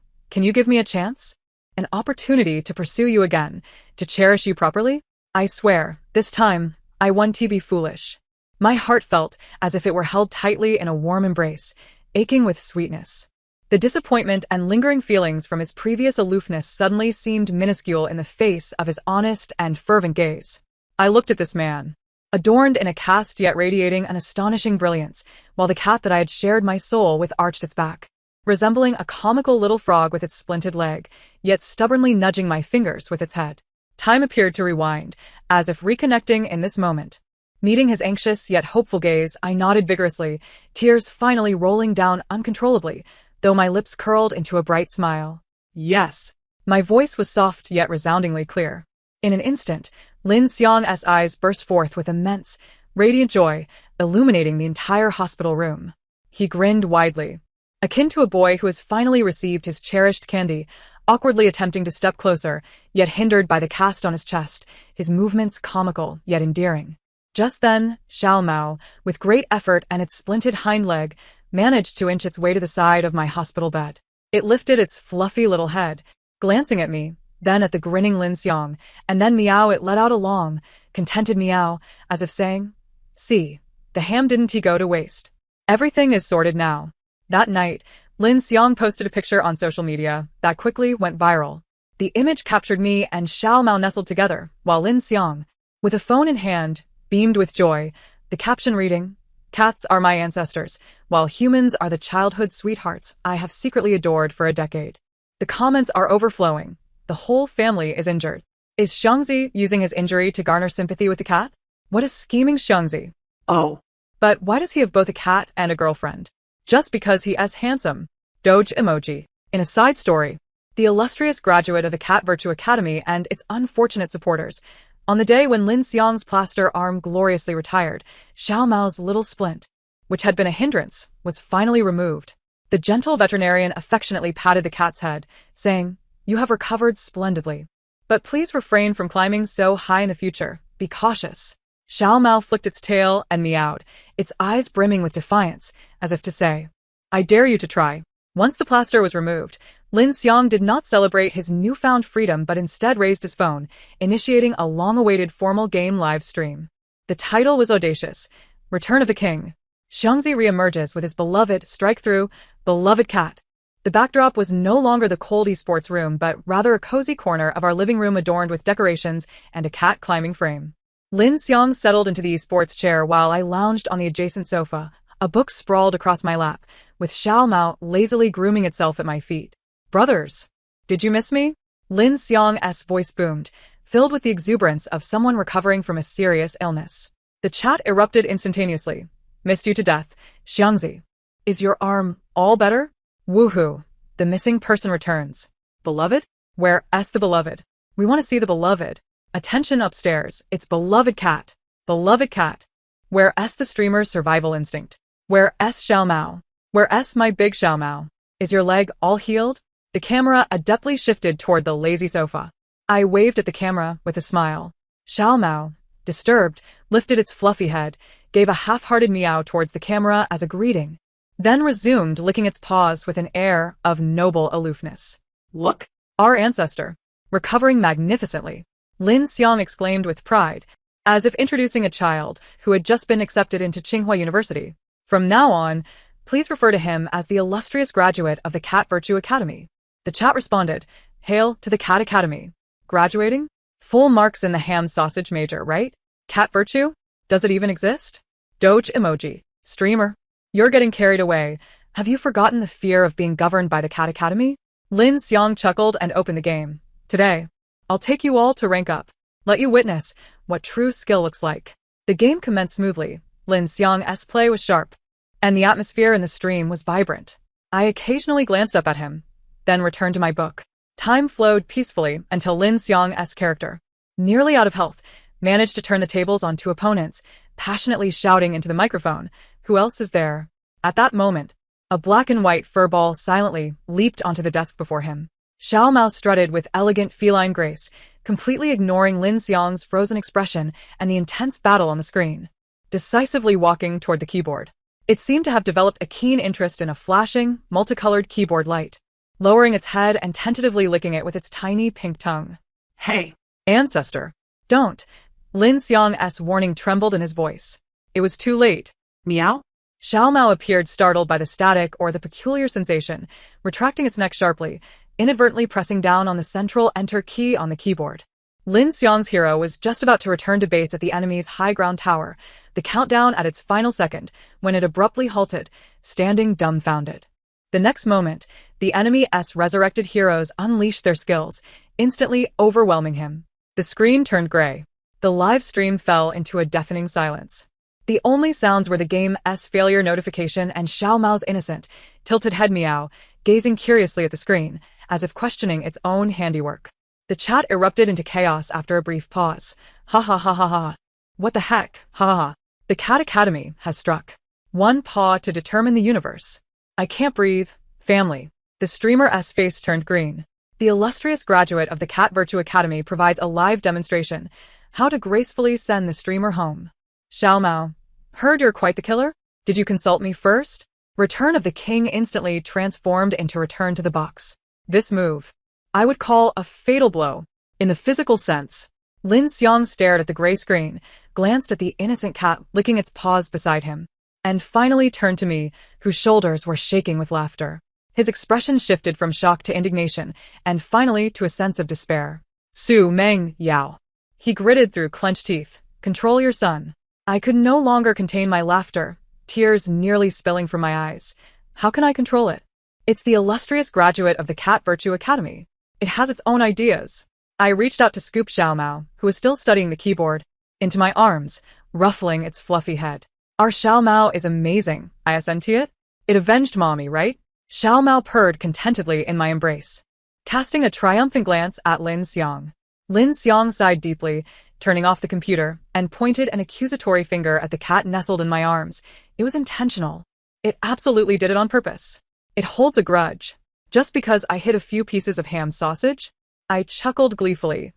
give me a chance? An opportunity to pursue you again, to cherish you properly? I swear, this time, I won't be foolish. My heart felt as if it were held tightly in a warm embrace, aching with sweetness. The disappointment and lingering feelings from his previous aloofness suddenly seemed minuscule in the face of his honest and fervent gaze. I looked at this man, adorned in a caste yet radiating an astonishing brilliance, while the cat that I had shared my soul with arched its back, resembling a comical little frog with its splinted leg, yet stubbornly nudging my fingers with its head. Time appeared to rewind, as if reconnecting in this moment. Meeting his anxious yet hopeful gaze, I nodded vigorously, tears finally rolling down uncontrollably, though my lips curled into a bright smile. Yes. My voice was soft yet resoundingly clear. In an instant, Lin Xiang's eyes burst forth with immense, radiant joy, illuminating the entire hospital room. He grinned widely, akin to a boy who has finally received his cherished candy, awkwardly attempting to step closer, yet hindered by the cast on his chest, his movements comical yet endearing. Just then, Xiao Mao, with great effort and its splinted hind leg, managed to inch its way to the side of my hospital bed. It lifted its fluffy little head, glancing at me, then at the grinning Lin Xiang, and then meow. It let out a long, contented meow, as if saying, "See, the ham didn't he go to waste. Everything is sorted now." That night, Lin Xiang posted a picture on social media that quickly went viral. The image captured me and Xiao Mao nestled together, while Lin Xiang, with a phone in hand, beamed with joy, the caption reading, "Cats are my ancestors, while humans are the childhood sweethearts I have secretly adored for a decade." The comments are overflowing. The whole family is injured. Is Xiangzi using his injury to garner sympathy with the cat? What a scheming Xiangzi. Oh. But why does he have both a cat and a girlfriend? Just because he is handsome. Doge emoji. In a side story, the illustrious graduate of the Cat Virtue Academy and its unfortunate supporters, on the day when Lin Xiang's plaster arm gloriously retired, Xiao Mao's little splint, which had been a hindrance, was finally removed. The gentle veterinarian affectionately patted the cat's head, saying, "You have recovered splendidly. But please refrain from climbing so high in the future. Be cautious." Xiao Mao flicked its tail and meowed, its eyes brimming with defiance, as if to say, "I dare you to try." Once the plaster was removed, Lin Xiang did not celebrate his newfound freedom but instead raised his phone, initiating a long-awaited formal game live stream. The title was audacious, Return of the King. Xiangzi reemerges with his beloved, strike-through, beloved cat. The backdrop was no longer the cold esports room but rather a cozy corner of our living room adorned with decorations and a cat climbing frame. Lin Xiang settled into the esports chair while I lounged on the adjacent sofa, a book sprawled across my lap, with Xiao Mao lazily grooming itself at my feet. "Brothers, did you miss me?" Lin Xiang's voice boomed, filled with the exuberance of someone recovering from a serious illness. The chat erupted instantaneously. "Missed you to death, Xiangzi. Is your arm all better? Woohoo, the missing person returns. Beloved? Where's the beloved? We want to see the beloved." Attention upstairs, it's beloved cat. Beloved cat. Where's the streamer's survival instinct? Where's Xiao Mao? Where's my big Xiao Mao? Is your leg all healed? The camera adeptly shifted toward the lazy sofa. I waved at the camera with a smile. Xiao Mao, disturbed, lifted its fluffy head, gave a half-hearted meow towards the camera as a greeting, then resumed licking its paws with an air of noble aloofness. Look. Our ancestor. Recovering magnificently, Lin Xiang exclaimed with pride, as if introducing a child who had just been accepted into Tsinghua University. From now on, please refer to him as the illustrious graduate of the Cat Virtue Academy. The chat responded, Hail to the Cat Academy. Graduating? Full marks in the ham sausage major, right? Cat Virtue? Does it even exist? Doge emoji. Streamer. You're getting carried away. Have you forgotten the fear of being governed by the Cat Academy? Lin Xiang chuckled and opened the game. Today, I'll take you all to rank up. Let you witness what true skill looks like. The game commenced smoothly. Lin Xiang's play was sharp, and the atmosphere in the stream was vibrant. I occasionally glanced up at him, then returned to my book. Time flowed peacefully until Lin Xiang's character, nearly out of health, managed to turn the tables on two opponents, passionately shouting into the microphone, "Who else is there?" At that moment, a black and white fur ball silently leaped onto the desk before him. Xiao Mao strutted with elegant feline grace, completely ignoring Lin Xiang's frozen expression and the intense battle on the screen, decisively walking toward the keyboard. It seemed to have developed a keen interest in a flashing, multicolored keyboard light, lowering its head and tentatively licking it with its tiny pink tongue. Hey. Ancestor. Don't. Lin Xiang's warning trembled in his voice. It was too late. Meow? Xiao Mao appeared startled by the static or the peculiar sensation, retracting its neck sharply, inadvertently pressing down on the central enter key on the keyboard. Lin Xiang's hero was just about to return to base at the enemy's high ground tower, the countdown at its final second, when it abruptly halted, standing dumbfounded. The next moment, the enemy's resurrected heroes unleashed their skills, instantly overwhelming him. The screen turned gray. The live stream fell into a deafening silence. The only sounds were the game's failure notification and Xiao Mao's innocent, tilted head meow, gazing curiously at the screen, as if questioning its own handiwork. The chat erupted into chaos after a brief pause. Ha ha ha ha ha. What the heck? Ha ha ha. The Cat Academy has struck. One paw to determine the universe. I can't breathe. Family. The streamer's face turned green. The illustrious graduate of the Cat Virtue Academy provides a live demonstration, how to gracefully send the streamer home. Xiao Mao. Heard you're quite the killer? Did you consult me first? Return of the King instantly transformed into return to the box. This move, I would call a fatal blow. In the physical sense, Lin Xiang stared at the gray screen, glanced at the innocent cat licking its paws beside him, and finally turned to me, whose shoulders were shaking with laughter. His expression shifted from shock to indignation, and finally to a sense of despair. Su Meng Yao. He gritted through clenched teeth. Control your son. I could no longer contain my laughter, tears nearly spilling from my eyes. How can I control it? It's the illustrious graduate of the Cat Virtue Academy. It has its own ideas. I reached out to scoop Xiao Mao, who was still studying the keyboard, into my arms, ruffling its fluffy head. Our Xiao Mao is amazing, isn't it? It avenged mommy, right? Xiao Mao purred contentedly in my embrace, casting a triumphant glance at Lin Xiang. Lin Xiang sighed deeply, turning off the computer, and pointed an accusatory finger at the cat nestled in my arms. It was intentional. It absolutely did it on purpose. It holds a grudge. Just because I hid a few pieces of ham sausage? I chuckled gleefully.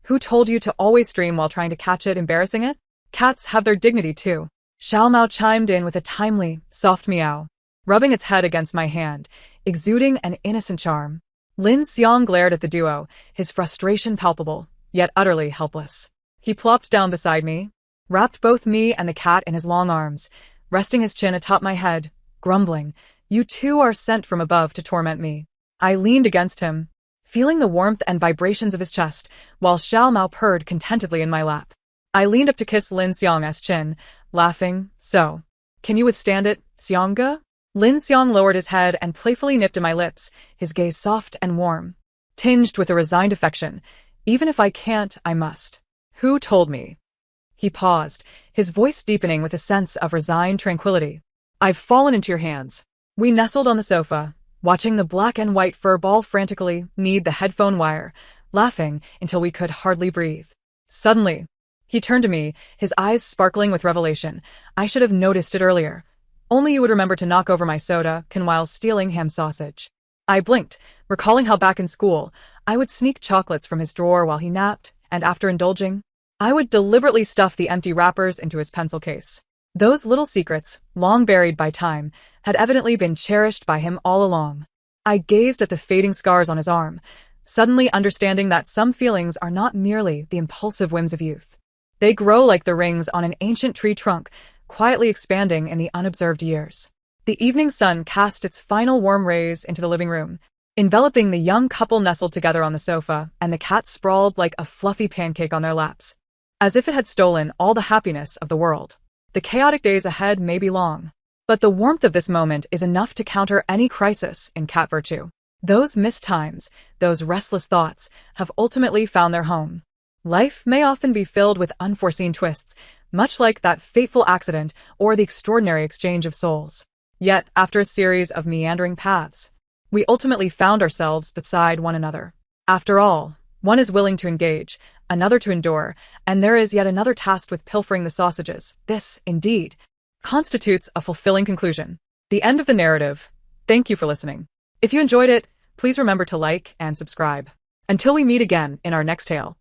Who told you to always stream while trying to catch it embarrassing it? Cats have their dignity too. Xiao Mao chimed in with a timely, soft meow, rubbing its head against my hand, exuding an innocent charm. Lin Xiang glared at the duo, his frustration palpable, yet utterly helpless. He plopped down beside me, wrapped both me and the cat in his long arms, resting his chin atop my head, grumbling, "You two are sent from above to torment me." I leaned against him, feeling the warmth and vibrations of his chest, while Xiao Mao purred contentedly in my lap. I leaned up to kiss Lin Xiang's chin, laughing, "So, can you withstand it, Xiangge?" Lin Xiang lowered his head and playfully nipped at my lips, his gaze soft and warm, tinged with a resigned affection. "Even if I can't, I must." "Who told me?" He paused, his voice deepening with a sense of resigned tranquility. "I've fallen into your hands." We nestled on the sofa, watching the black and white fur ball frantically knead the headphone wire, laughing until we could hardly breathe. Suddenly, he turned to me, his eyes sparkling with revelation. I should have noticed it earlier. Only you would remember to knock over my soda can while stealing ham sausage. I blinked, recalling how back in school, I would sneak chocolates from his drawer while he napped, and after indulging, I would deliberately stuff the empty wrappers into his pencil case. Those little secrets, long buried by time, had evidently been cherished by him all along. I gazed at the fading scars on his arm, suddenly understanding that some feelings are not merely the impulsive whims of youth. They grow like the rings on an ancient tree trunk, quietly expanding in the unobserved years. The evening sun cast its final warm rays into the living room, enveloping the young couple nestled together on the sofa, and the cat sprawled like a fluffy pancake on their laps, as if it had stolen all the happiness of the world. The chaotic days ahead may be long, but the warmth of this moment is enough to counter any crisis in cat virtue. Those missed times, those restless thoughts, have ultimately found their home. Life may often be filled with unforeseen twists, much like that fateful accident or the extraordinary exchange of souls. Yet, after a series of meandering paths, we ultimately found ourselves beside one another. After all, one is willing to engage, another to endure, and there is yet another tasked with pilfering the sausages. This, indeed, constitutes a fulfilling conclusion. The end of the narrative. Thank you for listening. If you enjoyed it, please remember to like and subscribe. Until we meet again in our next tale.